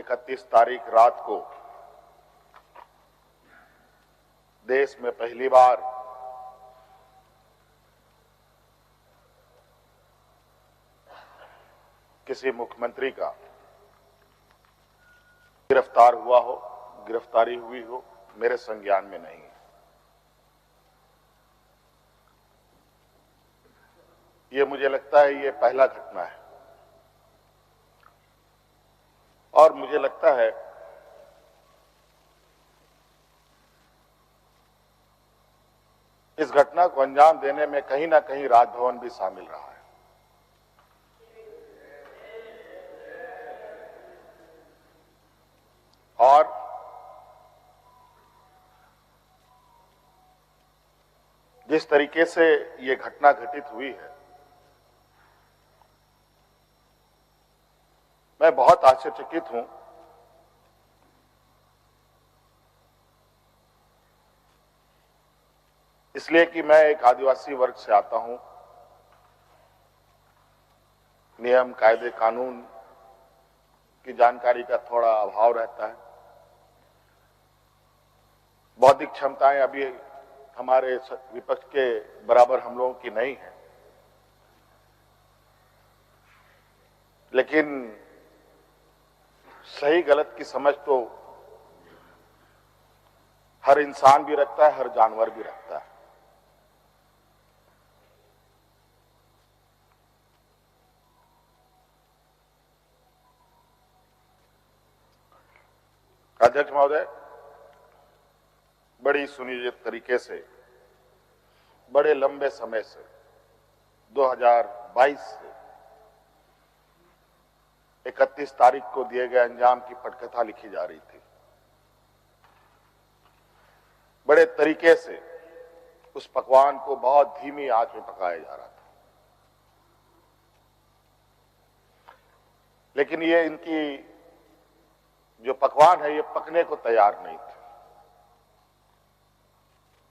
31 तारीख रात को देश में पहली बार किसी मुख्यमंत्री का गिरफ्तार हुआ हो, गिरफ्तारी हुई हो, मेरे संज्ञान में नहीं है। ये मुझे लगता है ये पहला घटना है और मुझे लगता है इस घटना को अंजाम देने में कहीं ना कहीं राजभवन भी शामिल रहा है। और जिस तरीके से ये घटना घटित हुई है, मैं बहुत आश्चर्यचकित हूं। इसलिए कि मैं एक आदिवासी वर्ग से आता हूं। नियम, कायदे, कानून की जानकारी का थोड़ा अभाव रहता है। बौद्धिक क्षमताएं अभी हमारे विपक्ष के बराबर हम लोगों की नहीं है, लेकिन सही गलत की समझ तो हर इंसान भी रखता है, हर जानवर भी रखता है। अध्यक्ष महोदय, बड़ी सुनियोजित तरीके से, बड़े लंबे समय से 2022 से 31 तारीख को दिए गए अंजाम की पटकथा लिखी जा रही थी। बड़े तरीके से उस पकवान को बहुत धीमी आंच में पकाया जा रहा था, लेकिन ये इनकी जो पकवान है ये पकने को तैयार नहीं थे।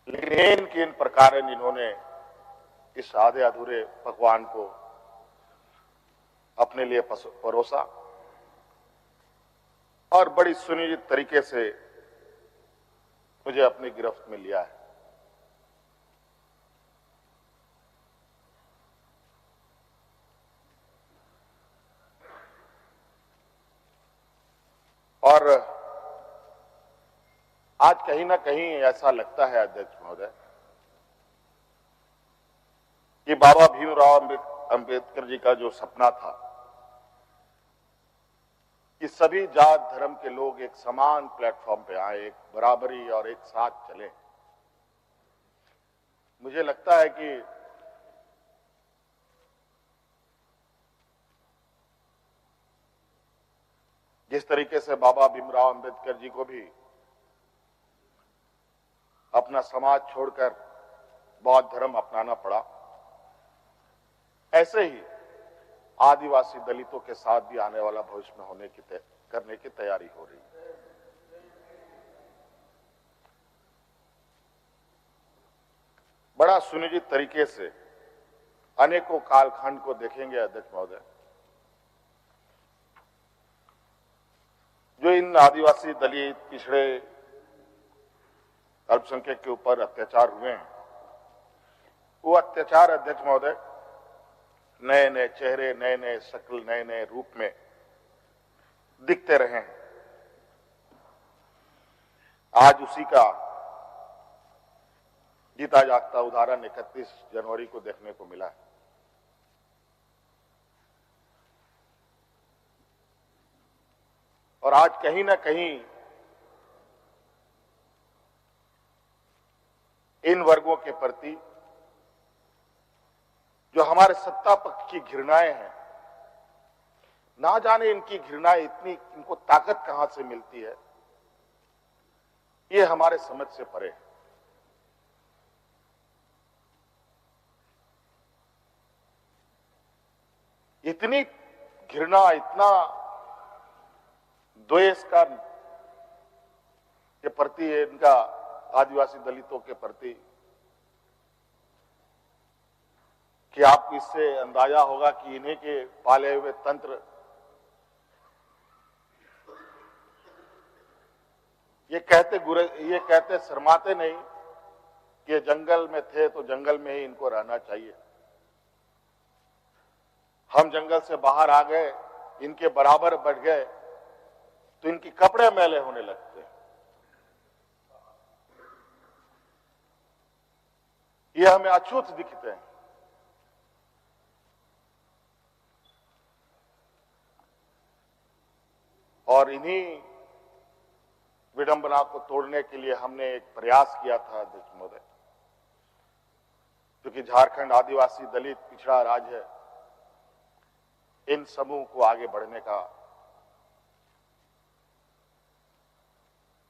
लेकिन इन प्रकार इन्होंने इस आधे अधूरे पकवान को अपने लिए परोसा और बड़ी सुनियोजित तरीके से मुझे अपनी गिरफ्त में लिया है। और आज कहीं ना कहीं ऐसा लगता है अध्यक्ष महोदय कि बाबा भीमराव अंबेडकर जी का जो सपना था कि सभी जात धर्म के लोग एक समान प्लेटफॉर्म पे आए, एक बराबरी और एक साथ चले, मुझे लगता है कि जिस तरीके से बाबा भीमराव अंबेडकर जी को भी अपना समाज छोड़कर बौद्ध धर्म अपनाना पड़ा, ऐसे ही आदिवासी दलितों के साथ भी आने वाला भविष्य में करने की तैयारी हो रही है। बड़ा सुनियोजित तरीके से अनेकों कालखंड को देखेंगे अध्यक्ष महोदय, जो इन आदिवासी दलित पिछड़े अल्पसंख्यक के ऊपर अत्याचार हुए हैं, वो अत्याचार अध्यक्ष महोदय नए नए चेहरे, नए नए शक्ल, नए नए रूप में दिखते रहे हैं। आज उसी का जीता जागता उदाहरण 31 जनवरी को देखने को मिला है। और आज कहीं ना कहीं इन वर्गों के प्रति जो हमारे सत्ता पक्ष की घृणाएं हैं, ना जाने इनकी घृणाएं इतनी, इनको ताकत कहां से मिलती है, ये हमारे समझ से परे है। इतनी घृणा, इतना द्वेष का के प्रति इनका आदिवासी दलितों के प्रति कि आपको इससे अंदाजा होगा कि इन्हीं के पाले हुए तंत्र ये कहते शर्माते नहीं कि जंगल में थे तो जंगल में ही इनको रहना चाहिए। हम जंगल से बाहर आ गए, इनके बराबर बढ़ गए तो इनकी कपड़े मैले होने लगते हैं। ये हमें अछूत दिखते हैं। और इन्हीं विडंबना को तोड़ने के लिए हमने एक प्रयास किया था अध्यक्ष महोदय, क्योंकि झारखंड आदिवासी दलित पिछड़ा राज्य है, इन समूह को आगे बढ़ने का,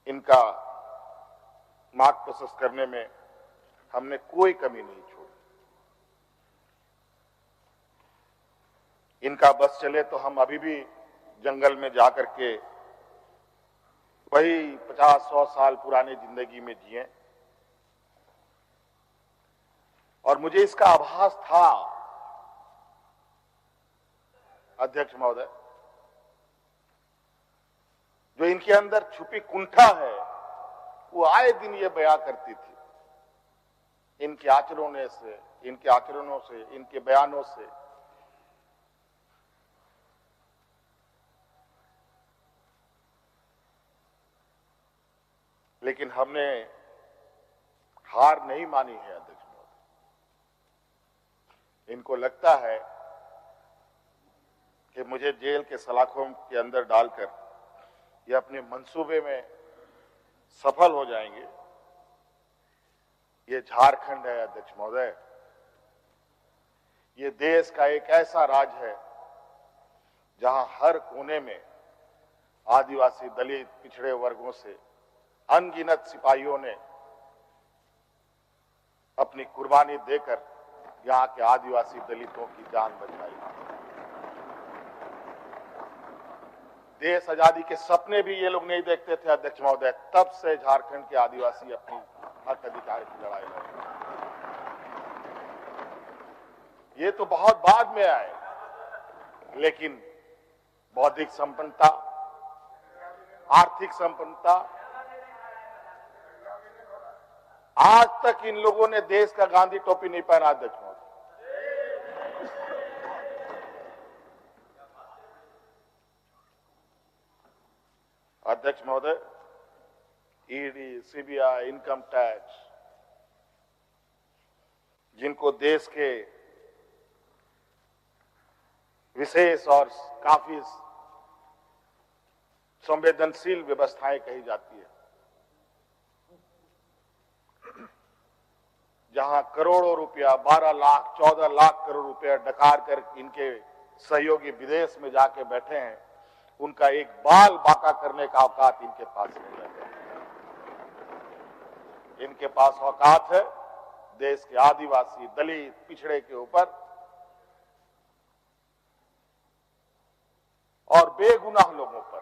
इनका मार्ग प्रशस्त करने में हमने कोई कमी नहीं छोड़ी। इनका बस चले तो हम अभी भी जंगल में जाकर के वही 50-100 साल पुरानी जिंदगी में जिए। और मुझे इसका आभास था अध्यक्ष महोदय, जो इनके अंदर छुपी कुंठा है वो आए दिन ये बयां करती थी, इनके आचरणों से, इनके बयानों से। लेकिन हमने हार नहीं मानी है अध्यक्ष महोदय। इनको लगता है कि मुझे जेल के सलाखों के अंदर डालकर ये अपने मंसूबे में सफल हो जाएंगे। ये झारखंड है अध्यक्ष महोदय, ये देश का एक ऐसा राज्य है जहां हर कोने में आदिवासी दलित पिछड़े वर्गों से अनगिनत सिपाहियों ने अपनी कुर्बानी देकर यहां के आदिवासी दलितों की जान बचाई। देश आजादी के सपने भी ये लोग नहीं देखते थे अध्यक्ष महोदय, तब से झारखंड के आदिवासी अपनी हक अधिकार की लड़ाई लड़ रहे। ये तो बहुत बाद में आए, लेकिन बौद्धिक संपन्नता, आर्थिक संपन्नता, आज तक इन लोगों ने देश का गांधी टोपी नहीं पहना अध्यक्ष महोदय। अध्यक्ष महोदय, ईडी, सीबीआई, इनकम टैक्स, जिनको देश के विशेष और काफी संवेदनशील व्यवस्थाएं कही जाती है, जहां करोड़ों रुपया, 12 लाख 14 लाख करोड़ रुपया डकार कर इनके सहयोगी विदेश में जाके बैठे हैं, उनका एक बाल बाका करने का औकात इनके पास नहीं है। इनके पास औकात है देश के आदिवासी दलित पिछड़े के ऊपर, और बेगुनाह लोगों पर,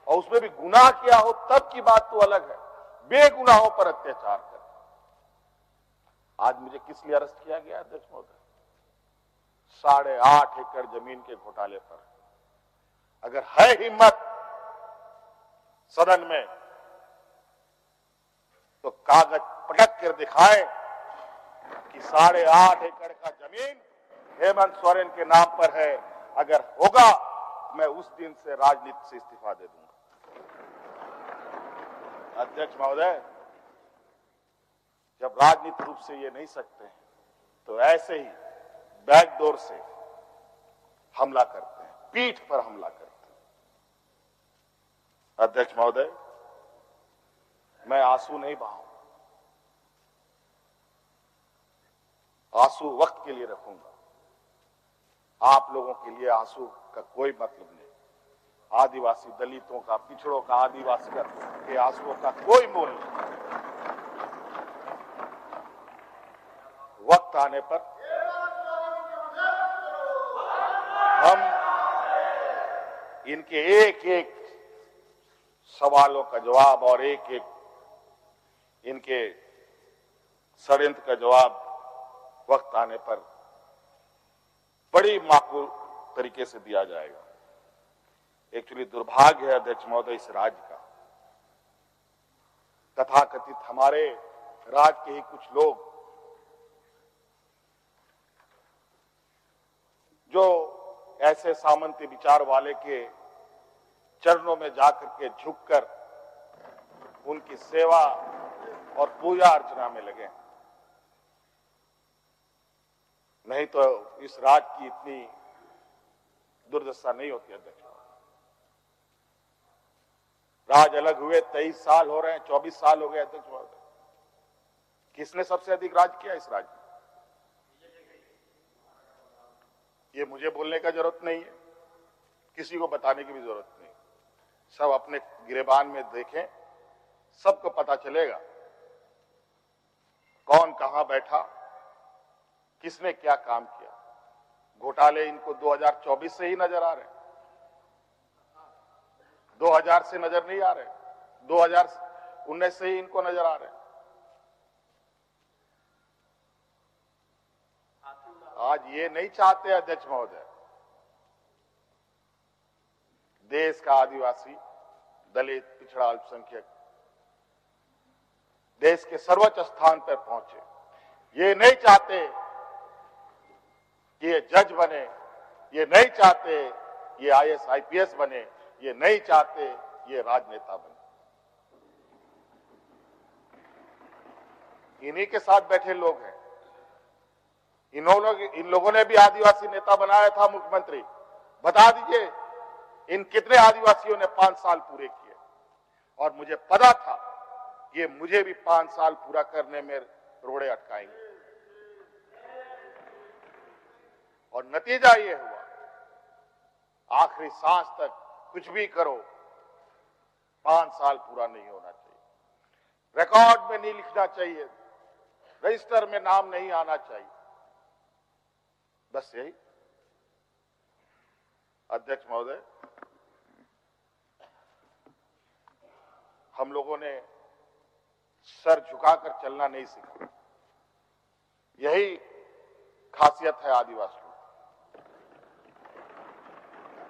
और उसमें भी गुनाह किया हो तब की बात तो अलग है, बेगुनाहों पर अत्याचार कर। आज मुझे किस लिए अरेस्ट किया गया अध्यक्ष महोदय? 8.5 एकड़ जमीन के घोटाले पर। अगर है हिम्मत सदन में तो कागज पटक कर दिखाए कि 8.5 एकड़ का जमीन हेमंत सोरेन के नाम पर है। अगर होगा मैं उस दिन से राजनीति से इस्तीफा दे दूंगा। अध्यक्ष महोदय, जब राजनीतिक रूप से ये नहीं सकते हैं तो ऐसे ही बैकडोर से हमला करते हैं, पीठ पर हमला करते हैं। अध्यक्ष महोदय, मैं आंसू नहीं बहाऊं, आंसू वक्त के लिए रखूंगा। आप लोगों के लिए आंसू का कोई मतलब नहीं। आदिवासी दलितों का, पिछड़ों का, आदिवासी के आंसुओं का कोई मोल नहीं। वक्त आने पर हम इनके एक एक सवालों का जवाब और एक एक इनके षड्यंत्र का जवाब वक्त आने पर बड़ी माकूल तरीके से दिया जाएगा। एक्चुअली दुर्भाग्य है अध्यक्ष महोदय इस राज्य का तथाकथित हमारे राज के ही कुछ लोग जो ऐसे सामंती विचार वाले के चरणों में जाकर के झुककर उनकी सेवा और पूजा अर्चना में लगे। नहीं तो इस राज की इतनी दुर्दशा नहीं होती। अध्यक्ष, राज अलग हुए 23 साल हो रहे हैं, 24 साल हो गए। अध्यक्ष महोदय, किसने सबसे अधिक राज किया इस राज्य में? ये मुझे बोलने का जरूरत नहीं है, किसी को बताने की भी जरूरत नहीं। सब अपने गिरेबान में देखें, सबको पता चलेगा कौन कहां बैठा, किसने क्या काम किया। घोटाले इनको 2024 से ही नजर आ रहे हैं, 2000 से नजर नहीं आ रहे, 2019 से ही इनको नजर आ रहे हैं। आज ये नहीं चाहते अध्यक्ष महोदय, देश का आदिवासी, दलित, पिछड़ा, अल्पसंख्यक देश के सर्वोच्च स्थान पर पहुंचे। ये नहीं चाहते कि ये जज बने, ये नहीं चाहते ये आईएएस आईपीएस बने, ये नहीं चाहते ये राजनेता बने। इन्हीं के साथ बैठे लोग हैं। इन लोगों ने भी आदिवासी नेता बनाया था मुख्यमंत्री। बता दीजिए इन कितने आदिवासियों ने 5 साल पूरे किए। और मुझे पता था ये मुझे भी 5 साल पूरा करने में रोड़े अटकाएंगे, और नतीजा ये हुआ, आखिरी सांस तक कुछ भी करो 5 साल पूरा नहीं होना चाहिए, रिकॉर्ड में नहीं लिखना चाहिए, रजिस्टर में नाम नहीं आना चाहिए। बस यही। अध्यक्ष महोदय, हम लोगों ने सर झुकाकर चलना नहीं सीखा। यही खासियत है आदिवासियों।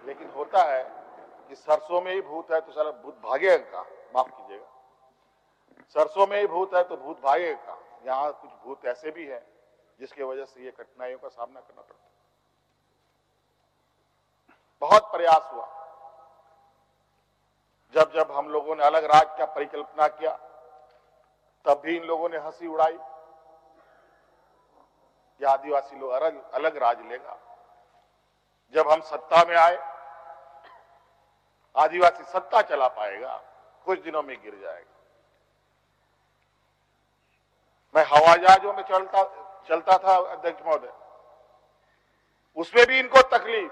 लेकिन होता है कि सरसों में ही भूत है तो साला भूत भागेगा का, माफ कीजिएगा, सरसों में ही भूत है तो भूत भागेगा का। यहां कुछ भूत ऐसे भी हैं जिसकी वजह से ये कठिनाइयों का सामना करना पड़ता है। बहुत प्रयास हुआ, जब जब हम लोगों ने अलग राज्य का परिकल्पना किया तब भी इन लोगों ने हंसी उड़ाई कि आदिवासी लोग अलग राज्य लेगा। जब हम सत्ता में आए, आदिवासी सत्ता चला पाएगा, कुछ दिनों में गिर जाएगा। मैं हवाई जहाजों में चलता था अध्यक्ष महोदय, उसमें भी इनको तकलीफ।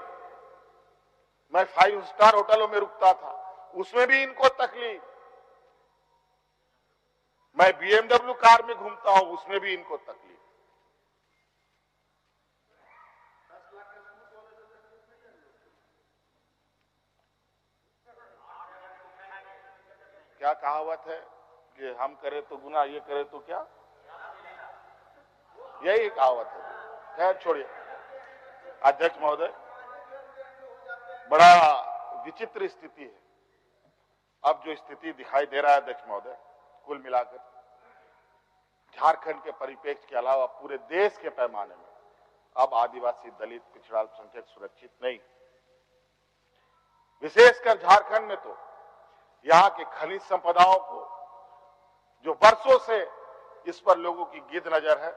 मैं 5 स्टार होटलों में रुकता था, उसमें भी इनको तकलीफ। मैं बीएमडब्ल्यू कार में घूमता हूं, उसमें भी इनको तकलीफ। क्या कहावत है कि हम करें तो गुनाह, ये करें तो क्या, यही कहावत है। खैर छोड़िए। अध्यक्ष महोदय, बड़ा विचित्र स्थिति है अब जो स्थिति दिखाई दे रहा है अध्यक्ष महोदय। कुल मिलाकर झारखंड के परिप्रेक्ष्य के अलावा पूरे देश के पैमाने में अब आदिवासी, दलित, पिछड़ा, अल्पसंख्यक सुरक्षित नहीं। विशेषकर झारखंड में तो यहां के खनिज संपदाओं को, जो वर्षों से इस पर लोगों की गिद्ध नजर है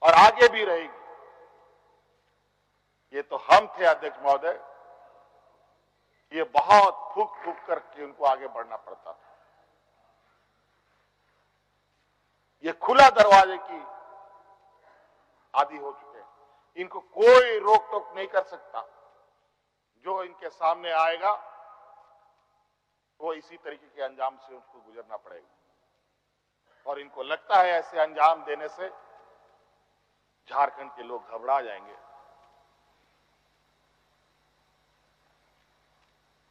और आगे भी रहेगी। ये तो हम थे अध्यक्ष महोदय, ये बहुत फूक फूक करके उनको आगे बढ़ना पड़ता था। ये खुला दरवाजे की आदी हो चुके हैं, इनको कोई रोक टोक नहीं कर सकता। जो इनके सामने आएगा वो इसी तरीके के अंजाम से उसको गुजरना पड़ेगा। और इनको लगता है ऐसे अंजाम देने से झारखंड के लोग घबरा जाएंगे।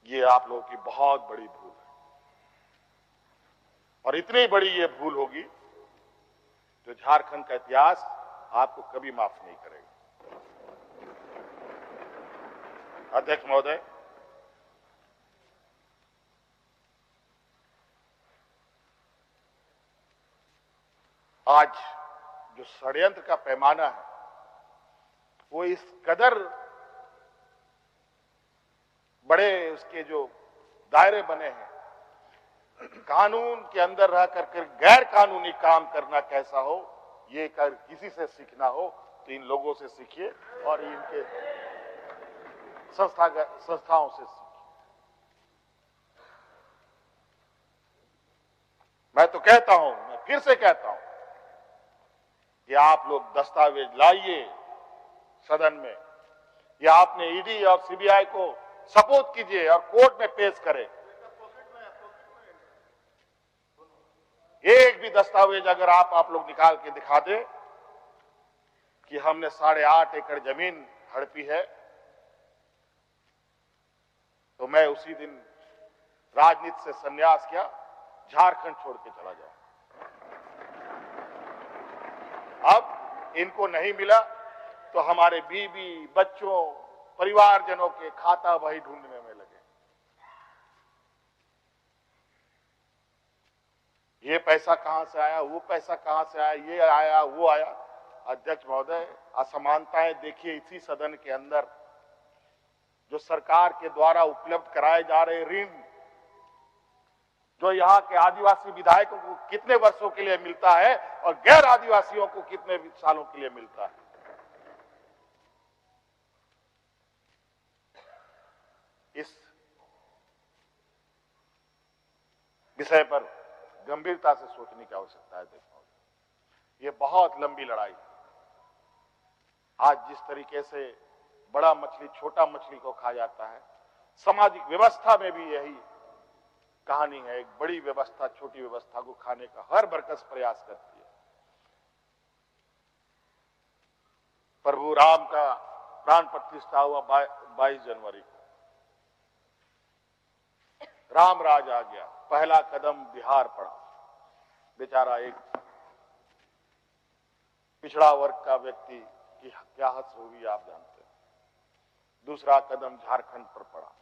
ये आप लोगों की बहुत बड़ी भूल है, और इतनी बड़ी ये भूल होगी जो झारखंड का इतिहास आपको कभी माफ नहीं करेगा। अध्यक्ष महोदय, आज जो षड्यंत्र का पैमाना है वो इस कदर बड़े उसके जो दायरे बने हैं, कानून के अंदर रह कर गैर कानूनी काम करना कैसा हो, ये कर किसी से सीखना हो तो इन लोगों से सीखिए और इनके संस्थाओं से सीखिए। मैं तो कहता हूं, मैं फिर से कहता हूं कि आप लोग दस्तावेज लाइए सदन में, या आपने ईडी और सीबीआई को सपोर्ट कीजिए और कोर्ट में पेश करें। एक भी दस्तावेज अगर आप लोग निकाल के दिखा दें कि हमने 8.5 एकड़ जमीन हड़पी है, तो मैं उसी दिन राजनीति से संन्यास किया, झारखंड छोड़ के चला जाऊं। अब इनको नहीं मिला तो हमारे बीवी, बच्चों, परिवारजनों के खाता वही ढूंढने में लगे। ये पैसा कहां से आया, वो पैसा कहां से आया, ये आया, वो आया। अध्यक्ष महोदय, असमानताएं देखिए इसी सदन के अंदर। जो सरकार के द्वारा उपलब्ध कराए जा रहे ऋण, जो यहाँ के आदिवासी विधायकों को कितने वर्षों के लिए मिलता है और गैर आदिवासियों को कितने सालों के लिए मिलता है। इस विषय पर गंभीरता से सोचने की आवश्यकता है। देखो, ये बहुत लंबी लड़ाई है। आज जिस तरीके से बड़ा मछली छोटा मछली को खा जाता है, सामाजिक व्यवस्था में भी यही कहानी है। एक बड़ी व्यवस्था छोटी व्यवस्था को खाने का हर बरकस प्रयास करती है। प्रभु राम का प्राण प्रतिष्ठा हुआ 22 जनवरी को। राम राज आ गया, पहला कदम बिहार पड़ा। बेचारा एक पिछड़ा वर्ग का व्यक्ति की क्या हद होगी आप जानते हैं। दूसरा कदम झारखंड पर पड़ा,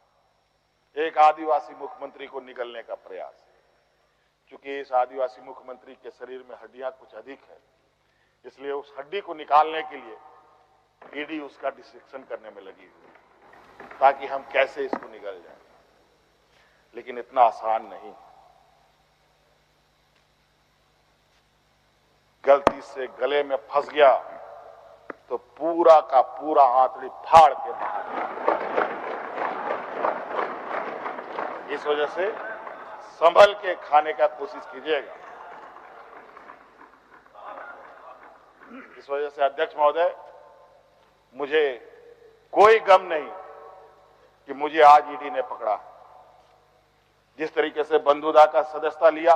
एक आदिवासी मुख्यमंत्री को निगलने का प्रयास। क्योंकि इस आदिवासी मुख्यमंत्री के शरीर में हड्डियां कुछ अधिक है, इसलिए उस हड्डी को निकालने के लिए ईडी उसका डिसेक्शन करने में लगी हुई, ताकि हम कैसे इसको निगल जाए। लेकिन इतना आसान नहीं। गलती से गले में फंस गया तो पूरा का पूरा आंतड़ी फाड़ के बाहर। इस वजह से संभल के खाने का कोशिश कीजिएगा। इस वजह से अध्यक्ष महोदय, मुझे कोई गम नहीं कि मुझे आज ईडी ने पकड़ा। जिस तरीके से बंधुदा का सदस्यता लिया,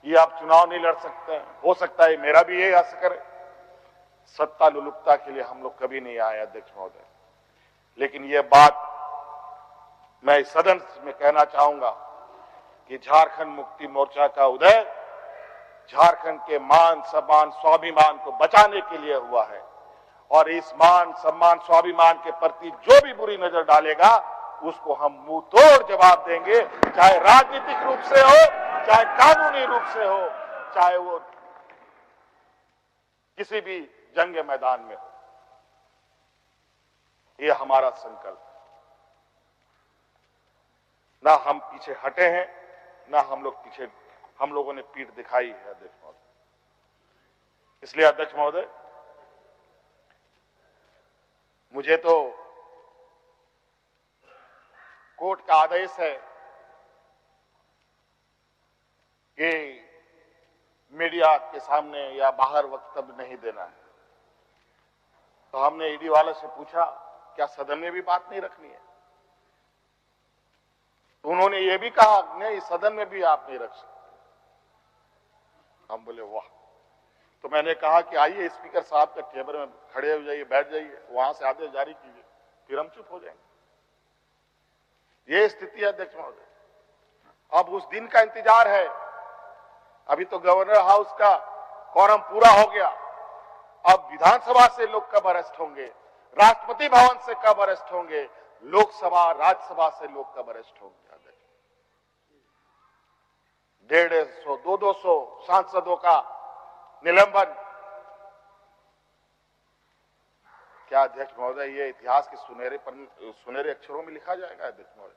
ये आप चुनाव नहीं लड़ सकते हैं। हो सकता है मेरा भी यही असर है। सत्ता लुलुपता के लिए हम लोग कभी नहीं आए अध्यक्ष महोदय। लेकिन ये बात मैं इस सदन में कहना चाहूंगा कि झारखंड मुक्ति मोर्चा का उदय झारखंड के मान, सम्मान, स्वाभिमान को बचाने के लिए हुआ है। और इस मान, सम्मान, स्वाभिमान के प्रति जो भी बुरी नजर डालेगा उसको हम मुंह तोड़ जवाब देंगे, चाहे राजनीतिक रूप से हो, चाहे कानूनी रूप से हो, चाहे वो किसी भी जंग मैदान में हो। ये हमारा संकल्प। ना हम पीछे हटे हैं, ना हम लोगों ने पीठ दिखाई है अध्यक्ष महोदय। इसलिए अध्यक्ष महोदय, मुझे तो कोर्ट का आदेश है कि मीडिया के सामने या बाहर वक्तव्य नहीं देना है। तो हमने ईडी वाले से पूछा, क्या सदन में भी बात नहीं रखनी है? तो उन्होंने ये भी कहा, नहीं, सदन में भी आप नहीं रख सकते। हम बोले वाह। तो मैंने कहा कि आइए स्पीकर साहब के टेबल में खड़े हो जाइए, बैठ जाइए, वहां से आदेश जारी कीजिए, फिर हम चुप हो जाएंगे। ये स्थिति है अध्यक्ष महोदय। अब उस दिन का इंतजार है। अभी तो गवर्नर हाउस का कोरम पूरा हो गया। अब विधानसभा से लोग कब अरेस्ट होंगे, राष्ट्रपति भवन से कब अरेस्ट होंगे, लोकसभा, राज्यसभा से लोग कब अरेस्ट होंगे। 150, 200 सांसदों का निलंबन। क्या अध्यक्ष महोदय ये इतिहास के सुनहरे अक्षरों में लिखा जाएगा अध्यक्ष महोदय?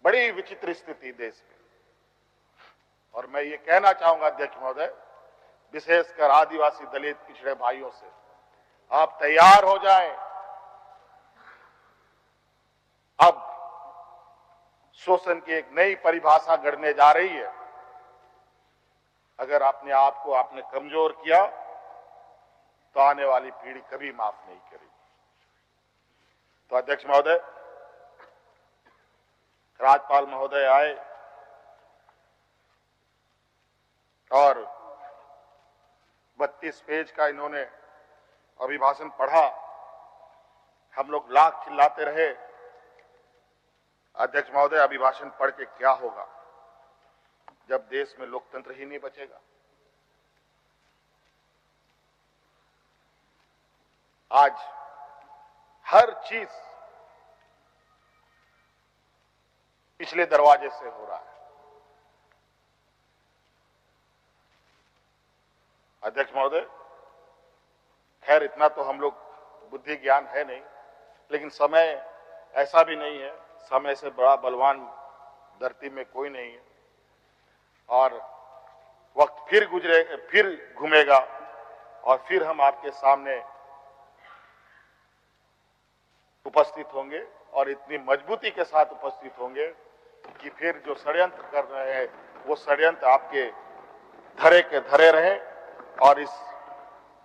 बड़ी विचित्र स्थिति देश में। और मैं ये कहना चाहूंगा अध्यक्ष महोदय, विशेषकर आदिवासी दलित पिछड़े भाइयों से, आप तैयार हो जाएं। अब शोषण की एक नई परिभाषा गढ़ने जा रही है। अगर अपने आप को आपने कमजोर किया तो आने वाली पीढ़ी कभी माफ नहीं करेगी। तो अध्यक्ष महोदय, राज्यपाल महोदय आए और 32 पेज का इन्होंने अभिभाषण पढ़ा। हम लोग लाख चिल्लाते रहे। अध्यक्ष महोदय, अभिभाषण पढ़ के क्या होगा जब देश में लोकतंत्र ही नहीं बचेगा? आज हर चीज पिछले दरवाजे से हो रहा है। अध्यक्ष महोदय, खैर इतना तो हम लोग बुद्धि ज्ञान है नहीं, लेकिन समय ऐसा भी नहीं है, समय से बड़ा बलवान धरती में कोई नहीं है। और वक्त फिर घूमेगा और फिर हम आपके सामने उपस्थित होंगे और इतनी मजबूती के साथ उपस्थित होंगे कि फिर जो षड्यंत्र कर रहे हैं वो षड्यंत्र आपके धरे के धरे रहे और इस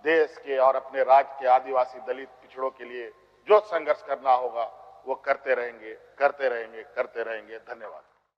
देश के और अपने राज्य के आदिवासी दलित पिछड़ों के लिए जो संघर्ष करना होगा वो करते रहेंगे। धन्यवाद।